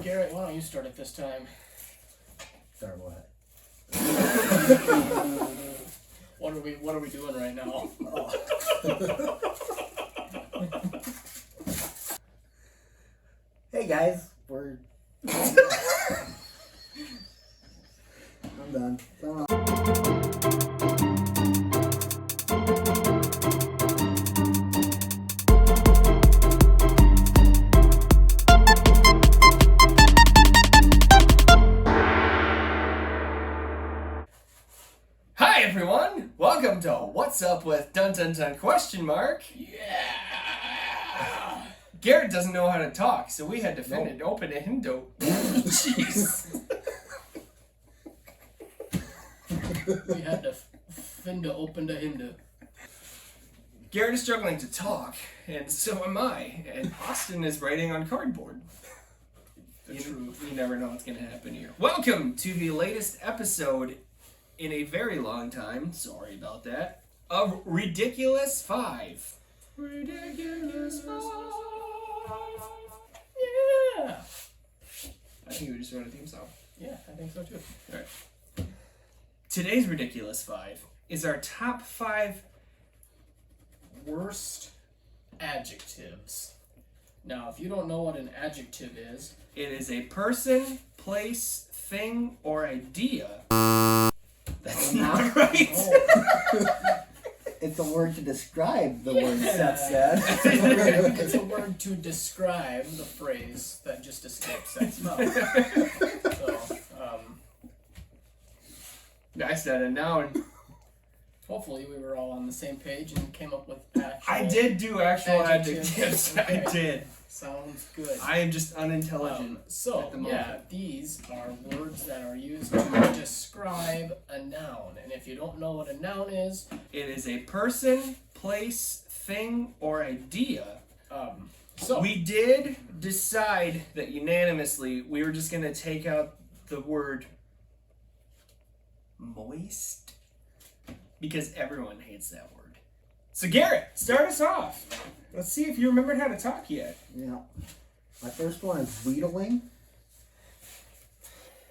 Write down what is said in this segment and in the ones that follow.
Garrett, why don't you start it this time? Start what? What are we doing right now? Hey guys, we're I'm done. Hi everyone! Welcome to What's Up with Dun Dun Dun question mark. Yeah! Garrett doesn't know how to talk, so we had to open a window. Jeez. We had to open the window. Garrett is struggling to talk, and so am I. And Austin is writing on cardboard. You never know what's going to happen here. Welcome to the latest episode in a very long time, sorry about that, of Ridiculous 5. Ridiculous 5. Yeah! I think we just wrote a theme song. Yeah, I think so too. Alright. Today's Ridiculous 5 is our top 5 Worst adjectives. Now, if you don't know what an adjective is, It is a person, place, thing, or idea. That's not right. Oh. It's a word to describe the word Seth said. it's a word to describe the phrase that just escaped Seth's mouth. So, I said a noun. hopefully we were all on the same page and came up with actual... I did do actual Adjectives. adjectives. I did. Sounds good. I am just unintelligent. So, at the moment. yeah, these are words that are used to describe a noun. And if you don't know what a noun is, It is a person, place, thing, or idea. so We did decide that unanimously we were just going to take out the word moist because everyone hates that word. So Garrett, start us off. Let's see if you remembered how to talk yet. Yeah. My first one is wheedling.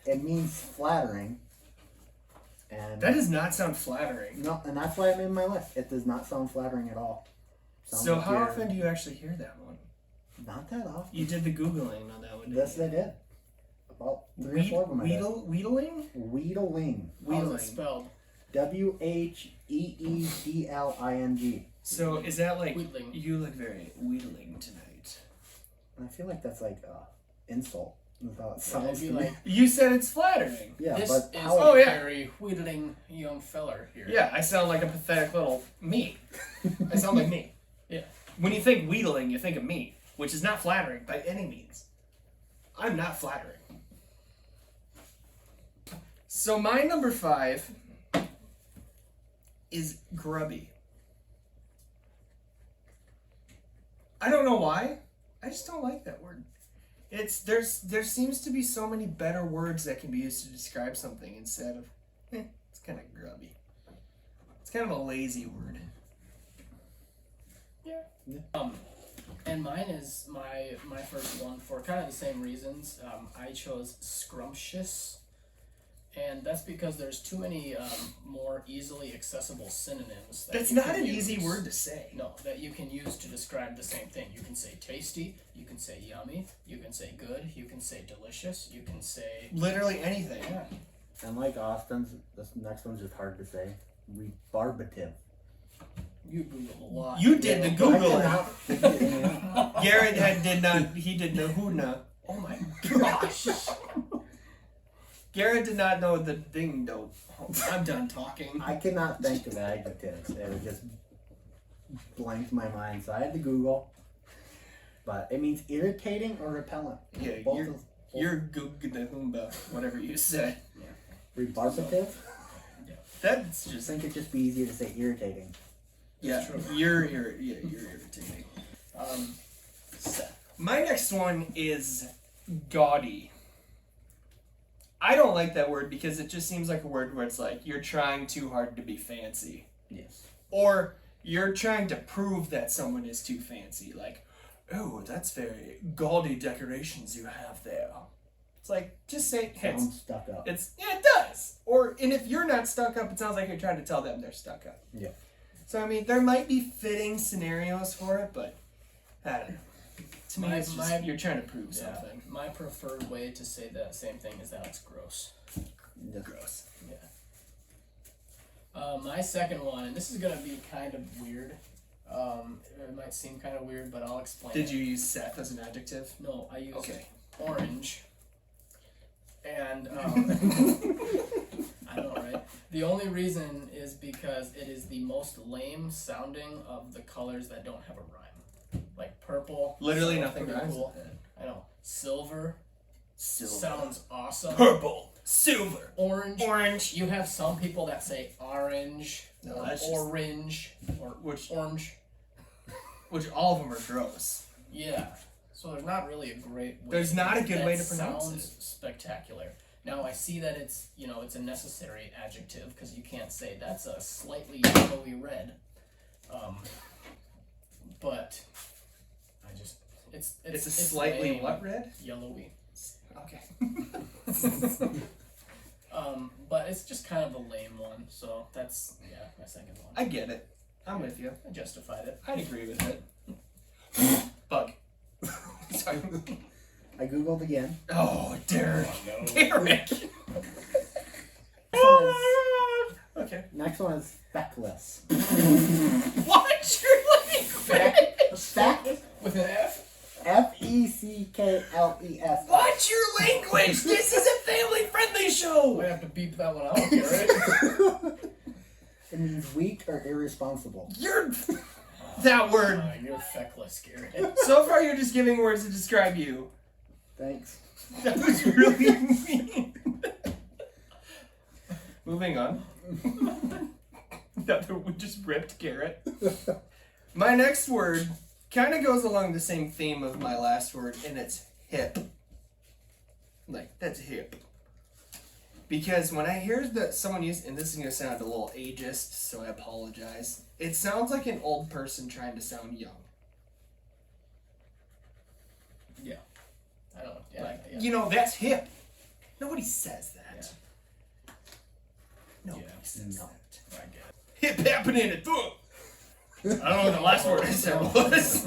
It means flattering. And That does not sound flattering. no, and that's why I made my list. It does not sound flattering at all. Sounds So like how you're- often do you actually hear that one? Not that often. You did the Googling on that one, didn't Yes, you? I did. About 3 or 4 of them I did. Wheedling? Wheedling. how's Wheedling. it spelled? Wheedling. So is that like, Wheedling. you look very wheedling tonight? I feel like that's like insult. That's how it It'd sounds be to me. like, You said it's flattering. Yeah, this but is how Oh, a yeah. very wheedling young feller here. Yeah, I sound like a pathetic little me. I sound like me. Yeah. When you think wheedling, you think of me, which is not flattering by any means. I'm not flattering. So my number 5 is grubby. I don't know why. I just don't like that word. There seems to be so many better words that can be used to describe something instead of it's kind of grubby. It's kind of a lazy word. Yeah. And mine is my first one for kind of the same reasons. I chose scrumptious, and that's because there's too many more easily accessible synonyms. That's you not can an easy use. word to say. No, that you can use to describe the same thing. You can say tasty, you can say yummy, you can say good, you can say delicious, you can say... Literally anything. Yeah. And like Austin's, this next one's just hard to say. Rebarbative. You Googled a lot. You did the Googling. Googling. Garrett did the Hoona. Oh my gosh. Garrett did not know the ding dope. I'm done talking. I cannot think of adjectives. It would just blanked my mind, so I had to Google. But it means irritating or repellent. Yeah, Both you're Googda whatever you said. rebarbative. That's I just think it'd just be easier to say irritating. yeah. You're irritating. My next one is gaudy. I don't like that word because it just seems like a word where it's like you're trying too hard to be fancy. Yes. Or you're trying to prove that someone is too fancy. Like, oh, that's very gaudy decorations you have there. It's like, just say, hey, Sounds stuck up. it does. And if you're not stuck up, it sounds like you're trying to tell them they're stuck up. Yeah. So, I mean, there might be fitting scenarios for it, but I don't know. To me, it's just, you're trying to prove something. My preferred way to say that same thing is that it's gross. Yeah. Gross. Yeah. My second one, and this is gonna be kind of weird. It might seem kind of weird, but I'll explain. Did you use Seth as an adjective? No, I used Okay. orange. And I know, right? The only reason is because it is the most lame sounding of the colors that don't have a rhyme. Like purple. Literally sounds nothing pretty rhymes. cool. I know. Silver sounds awesome. Purple. Silver. Orange. Orange. You have some people that say orange, No, or that's just- orange, or Which orange. all of them are gross. Yeah. So there's not really a great way. There's not a good that way to pronounce sounds it. spectacular. Now I see that it's it's a necessary adjective because you can't say that's a slightly yellowy red. But I just It's a slightly lame. what red? Yellowy. Okay. But it's just kind of a lame one. So that's my second one. I get it. I'm with you. I justified it. I'd agree with it. Bug. Sorry. I googled again. Oh, Derek. Oh, no. Derek. Okay. Next one is feckless. Watch your language. Feck. With an F. Feckles. Watch your language. This is a family-friendly show. I have to beep that one out, Garrett. It means weak or irresponsible. You're that word. You're feckless, Garrett. So far, you're just giving words to describe you. Thanks. That was really mean. Moving on. That we just ripped Garrett. My next word kind of goes along the same theme of my last word, and it's hip. Like, that's hip. Because when I hear that someone use, and this is going to sound a little ageist, so I apologize. It sounds like an old person trying to sound young. Yeah. I don't know. Yeah, Like, yeah. you know, that's hip. Nobody says that. Nobody Yeah. says No. that. I get it. Hip happening at boom. I don't know what the last word I said was.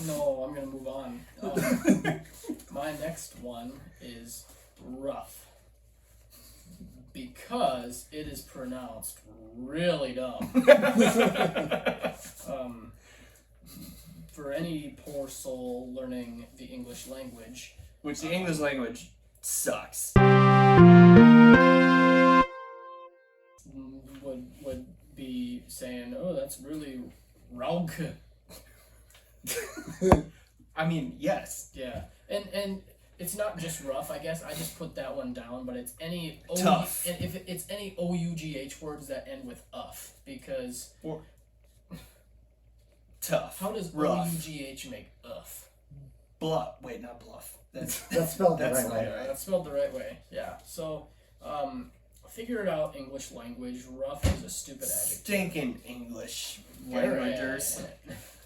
No, I'm gonna move on. My next one is rough because it is pronounced really dumb. For any poor soul learning the English language, Which the English language sucks. would be saying, "Oh, that's really rauke." I mean, yes. Yeah, and it's not just rough. I guess I just put that one down, but it's any Tough. And if it's any OUGH words that end with uff, because Tough. how does Rough. OUGH make uff? Bluff. Wait, not bluff. That's Spelled the That's right not way. right. That's spelled the right way. Yeah. So, figure it out. English language. Rough is a stupid adjective. stinking English Garrett. languagers.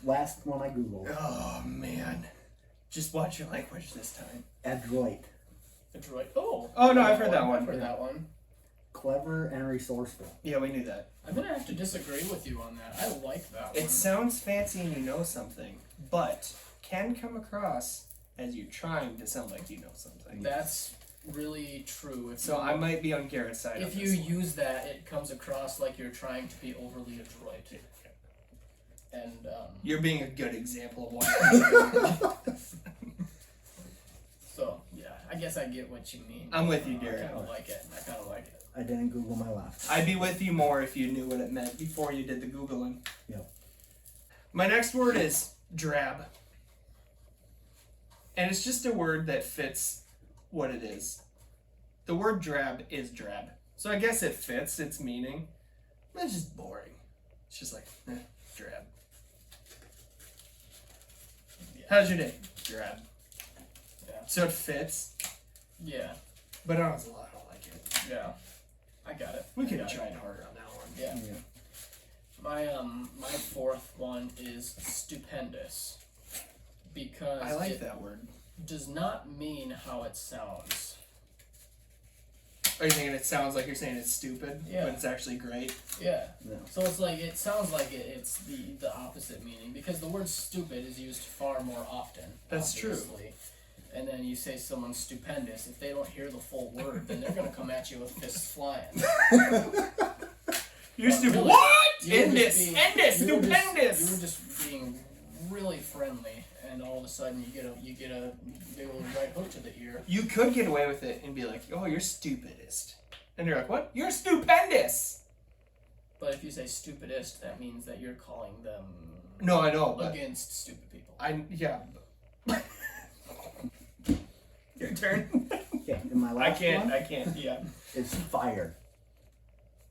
Last one I googled. Oh man. Just watch your language this time. Adroit. Adroit. Oh. Oh, no, I've heard that one. I've heard that one. Clever and resourceful. Yeah, we knew that. I'm gonna have to disagree with you on that. I like that one. It sounds fancy and you know something, but can come across as you're trying to sound like you know something. That's really true. So I might be on Garrett's side. If on you this one. use that, it comes across like you're trying to be overly adroit. And You're being a good example of why. so yeah, I guess I get what you mean. I'm with you, I Garrett. kind of like it. I kind of like it. I didn't Google my last. I'd be with you more if you knew what it meant before you did the Googling. Yep. My next word is drab. And it's just a word that fits what it is. The word drab is drab. So I guess it fits its meaning. It's just boring. It's just like, drab. How's your day? Drab. Yeah. So it fits, Yeah. but I don't like it. Yeah. I got it. We I could have got it. tried harder on that one. Yeah. Yeah. My fourth one is stupendous. Because I like that word. does not mean how it sounds. Are you thinking it sounds like you're saying it's stupid, Yeah. but it's actually great? Yeah. No. So it's like it sounds like it's the opposite meaning because the word stupid is used far more often. That's true. obviously. And then you say someone's stupendous. If they don't hear the full word, then they're gonna come at you with fists flying. You're But stupid. really, What? you were End just this. being- End this. you were just- Stupendous. You were just being really friendly, and all of a sudden you get a big old right hook to the ear. You could get away with it and be like, "Oh, you're stupidest," and they're like, "What? You're stupendous." But if you say stupidest, that means that you're calling them No, I know, but against stupid people. yeah. Your turn. Okay, and my last one I can't. Yeah. is fire.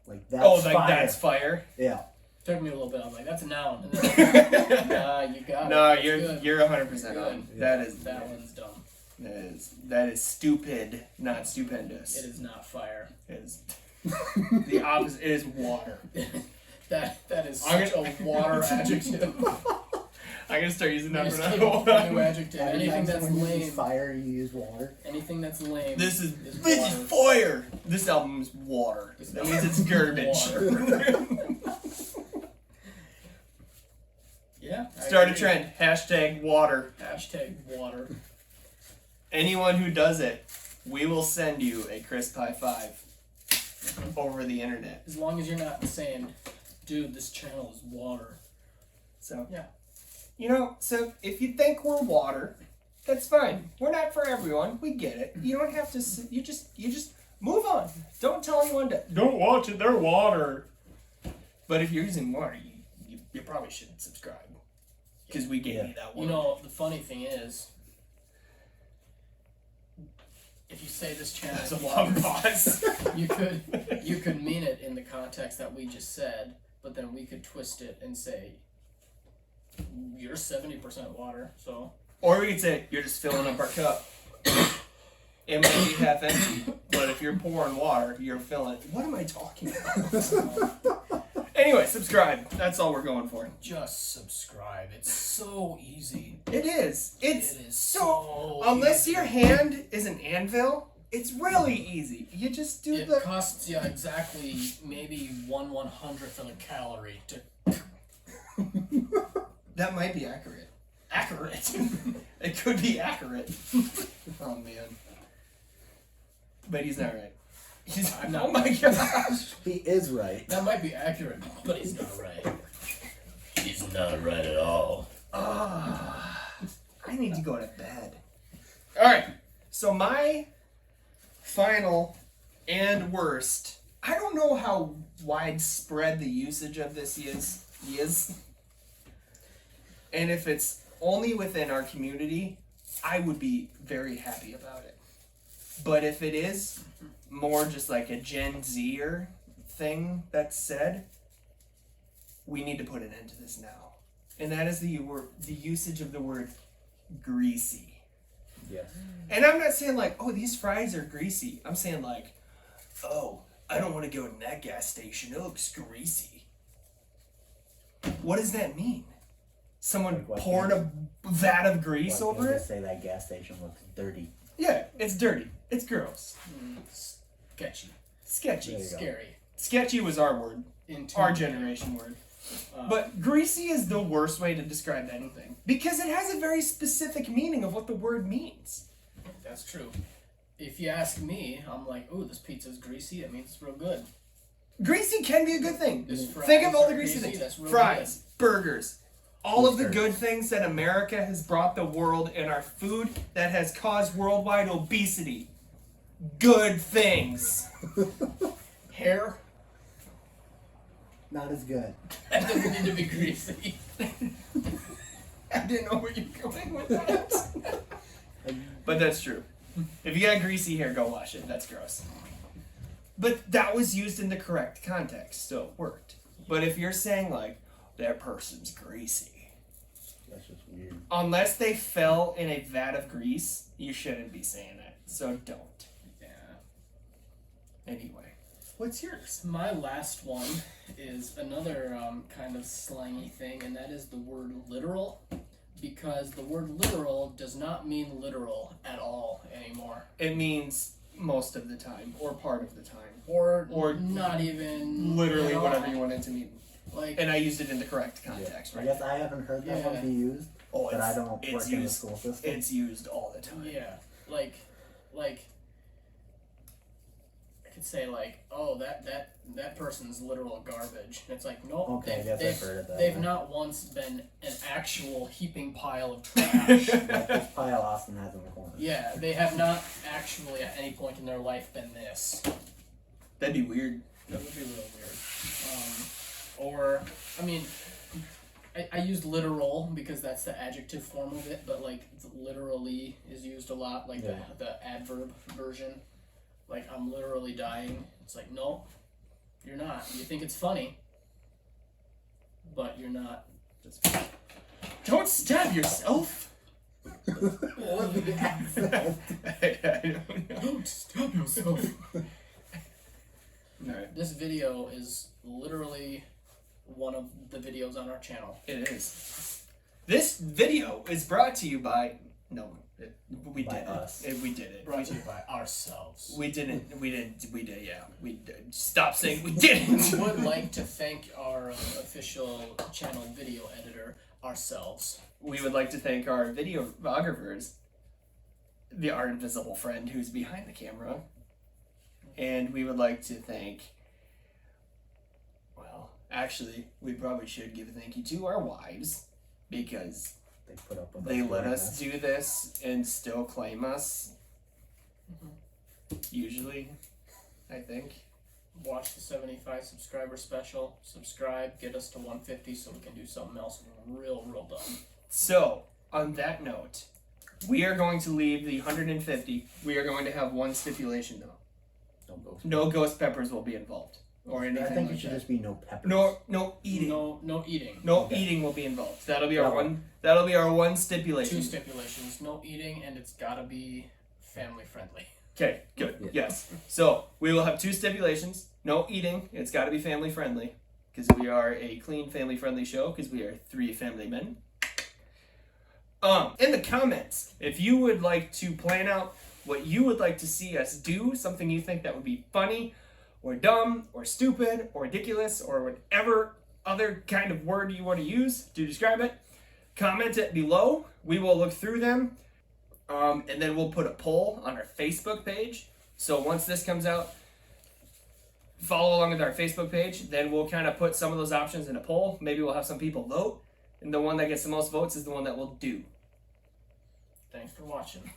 Like that's Oh, like fire. that's fire. Yeah. Took me a little bit. I was like, that's a noun. And then, you got it. No, That's you're good. you're 100% Good. on. Yeah. That one's dumb. That is stupid, not stupendous. It is not fire. It is the opposite. It is water. that is I'm such a water adjective. I'm gonna start using that Just from keep now a new on. adjective. Every Anything time that's someone uses lame. fire, you use water. Anything that's lame. This is water. fire. This album is water. This That album means it's is garbage. Yeah. I Start a agree. trend. Hashtag water. Hashtag water. Anyone who does it, we will send you a crisp high five over the internet. As long as you're not saying, dude, this channel is water. So Yeah. you know, so if you think we're water, that's fine. We're not for everyone. We get it. You don't have to. You just move on. Don't tell anyone to. Don't watch it. They're water. But if you're using water, you probably should subscribe because we gave you that one. You know, the funny thing is, if you say this channel That's is a long water, pause. you could mean it in the context that we just said, but then we could twist it and say, you're 70% water, so. Or we could say you're just filling up our cup. It might be half empty, but if you're pouring water, you're filling. What am I talking about? Anyway, subscribe. That's all we're going for. Just subscribe. It's so easy. It is. It is so Unless easy. your hand is an anvil, it's really easy. You just do It the. costs you exactly maybe 1/100th of a calorie to. That might be accurate. Accurate. It could be accurate. Oh man. But he's not right. I'm not Oh my gosh. He is right. That might be accurate, but he's not right. He's not right at all. I need to go to bed. Alright, so my final and worst. I don't know how widespread the usage of this is. And if it's only within our community, I would be very happy about it. But if it is more just like a Gen Zer thing that's said, we need to put an end to this now. And that is the usage of the word greasy. Yes. And I'm not saying like, oh, these fries are greasy. I'm saying like, oh, I don't want to go in that gas station. It looks greasy. What does that mean? Someone Like what poured a vat of grease Why over can't it? you say that gas station looks dirty? Yeah, it's dirty. It's gross. Sketchy. Sketchy. There you go. Scary. Sketchy was our word. Our Intimidating. generation word. But greasy is the worst way to describe anything. Because it has a very specific meaning of what the word means. That's true. If you ask me, I'm like, ooh, this pizza's greasy. It means it's real good. Greasy can be a good thing. This fries Think of all the are greasy greasy, things. that's real Fries, burgers, all of the Cheeseburgers. good things that America has brought the world in our food that has caused worldwide obesity. Good things. Hair. Not as good. That doesn't need to be greasy. I didn't know where you were going with that. But that's true. If you got greasy hair, go wash it. That's gross. But that was used in the correct context, so it worked. But if you're saying like, that person's greasy, That's just weird. unless they fell in a vat of grease, you shouldn't be saying it. So don't. Yeah. Anyway, what's yours? My last one is another kind of slangy thing, and that is the word literal. because the word literal does not mean literal at all anymore. It means most of the time, or part of the time, Or or not even literally at all. whatever you want it to mean. Like, And I used it in the correct context, I right? guess I haven't heard that one be used, Oh, but I don't work it's in the used. school system. It's used all the time. yeah, like I could say like, oh, that person's literal garbage. And it's like, nope. Okay, I guess I've heard of that. They've not once been an actual heaping pile of trash. Like this pile Austin has in the corner. Yeah, they have not actually at any point in their life been this. That'd be weird. That would be real weird. Or, I mean, I used literal because that's the adjective form of it, but like literally is used a lot, like Yeah. the adverb version. Like, I'm literally dying. It's like, no, you're not. You think it's funny, but you're not. Don't stab yourself. What was the accent? I don't know. Don't stab yourself. Alright. This video is literally one of the videos on our channel. It is. This video is brought to you by we By did us. it. We did it. Brought to you by ourselves. We did. Yeah. We did. Stop saying we didn't. We would like to thank our official channel video editor, ourselves. We would like to thank our videographers, our invisible friend who's behind the camera, and we would like to thank. Well, actually, we probably should give a thank you to our wives because They put up with they us let doing us this. do this and still claim us. Usually, I think. Watch the 75 subscriber special. Subscribe. Get us to 150 so we can do something else real dumb. So, on that note, we are going to leave the 150. We are going to have one stipulation though. Don't go. No ghost peppers will be involved. Or anything I think like it should that. just be no peppers. No eating. No eating. No Okay. eating will be involved. That'll be our Bravo. one. That'll be our one 2 stipulation. stipulations. No eating, and it's gotta be family friendly. Okay, good. Yeah. Yes. So we will have 2 stipulations. No eating. It's got to be family friendly because we are a clean family friendly show because we are 3 family men. In the comments, if you would like to plan out what you would like to see us do, something you think that would be funny, or dumb, or stupid, or ridiculous, or whatever other kind of word you want to use to describe it, comment it below. We will look through them, and then we'll put a poll on our Facebook page. So once this comes out, follow along with our Facebook page. Then we'll kind of put some of those options in a poll. Maybe we'll have some people vote, and the one that gets the most votes is the one that we'll do. Thanks for watching.